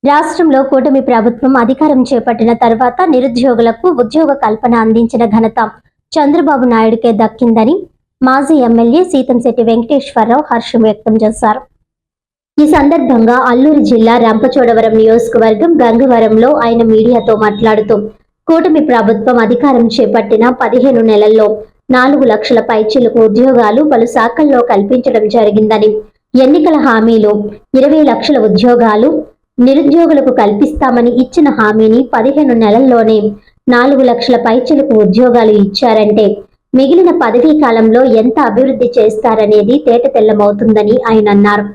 రాష్ట్రంలో కూటమి ప్రభుత్వం అధికారం చేపట్టిన తర్వాత నిరుద్యోగులకు ఉద్యోగ కల్పన అందించిన ఘనత చంద్రబాబు నాయుడుకే దక్కిందని మాజీ ఎమ్మెల్యే సీతంశెట్టి వెంకటేశ్వరరావు హర్షం వ్యక్తం చేశారు. ఈ సందర్భంగా అల్లూరు జిల్లా రంపచోడవరం నియోజకవర్గం గంగవరంలో ఆయన మీడియాతో మాట్లాడుతూ కూటమి ప్రభుత్వం అధికారం చేపట్టిన 15 నెలల్లో 4 లక్షల పైచిలకు ఉద్యోగాలు పలు శాఖల్లో కల్పించడం జరిగిందని, ఎన్నికల హామీలు 20 లక్షల ఉద్యోగాలు నిరుద్యోగులకు కల్పిస్తామని ఇచ్చిన హామీని 15 నెలల్లోనే 4 లక్షల పైచిలకు ఉద్యోగాలు ఇచ్చారంటే మిగిలిన పదవీ కాలంలో ఎంత అభివృద్ధి చేస్తారనేది తేటతెల్లమవుతుందని ఆయన అన్నారు.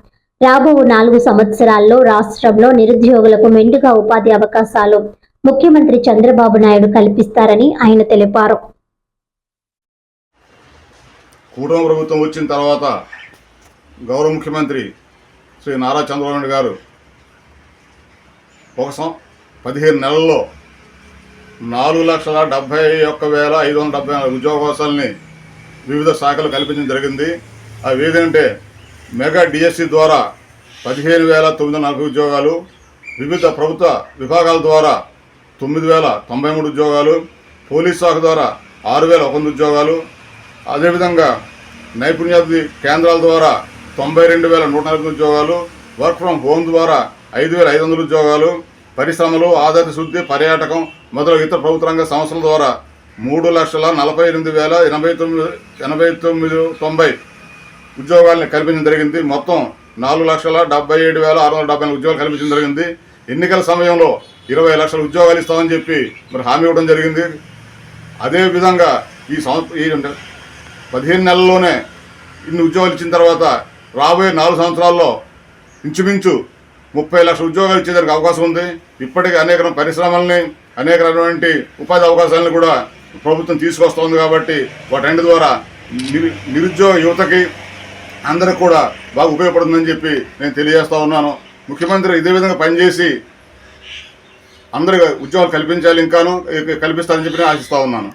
రాబో 4 సంవత్సరాల్లో రాష్ట్రంలో నిరుద్యోగులకు మెండుగా ఉపాధి అవకాశాలు ముఖ్యమంత్రి చంద్రబాబు నాయుడు కల్పిస్తారని ఆయన తెలిపారు. కూటమి ప్రభుత్వం వచ్చిన తర్వాత గౌరవ ముఖ్యమంత్రి శ్రీ నారా చంద్రబాబు నాయుడు గారు 15 నెలల్లో 4,71,574 ఉద్యోగావకాశాలని వివిధ శాఖలు కల్పించడం జరిగింది. అవి ఏదంటే మెగా డిఎస్సి ద్వారా 15,940 ఉద్యోగాలు, వివిధ ప్రభుత్వ విభాగాల ద్వారా 9,093 ఉద్యోగాలు, పోలీస్ శాఖ ద్వారా 6,001 ఉద్యోగాలు, అదేవిధంగా నైపుణ్యాభివృద్ధి కేంద్రాల ద్వారా 92,140 ఉద్యోగాలు, వర్క్ ఫ్రం హోమ్ ద్వారా 5,500 ఉద్యోగాలు, పరిశ్రమలు, ఆధారిత శుద్ధి, పర్యాటకం మొదలగు ఇతర ప్రభుత్వ రంగ సంస్థల ద్వారా 3,48,089 ఉద్యోగాలను కల్పించడం జరిగింది. మొత్తం 4,77,674 ఉద్యోగాలు కల్పించడం జరిగింది. ఎన్నికల సమయంలో 20 లక్షల ఉద్యోగాలు ఇస్తామని చెప్పి మరి హామీ ఇవ్వడం జరిగింది. అదేవిధంగా ఈ 15 నెలల్లోనే ఇన్ని ఉద్యోగాలు ఇచ్చిన తర్వాత రాబోయే 4 సంవత్సరాల్లో ఇంచుమించు 30 లక్షల ఉద్యోగాలు ఇచ్చేదానికి అవకాశం ఉంది. ఇప్పటికీ అనేక పరిశ్రమల్ని, అనేక రకమైన ఉపాధి అవకాశాలను కూడా ప్రభుత్వం తీసుకొస్తుంది. కాబట్టి వాటన్నిటి ద్వారా నిరుద్యోగ యువతకి అందరికి కూడా బాగా ఉపయోగపడుతుందని చెప్పి నేను తెలియజేస్తా ఉన్నాను. ముఖ్యమంత్రి ఇదే విధంగా పనిచేసి అందరికీ ఉద్యోగాలు కల్పించాలి, ఇంకాను కల్పిస్తారని చెప్పి నేను ఆశిస్తూ ఉన్నాను.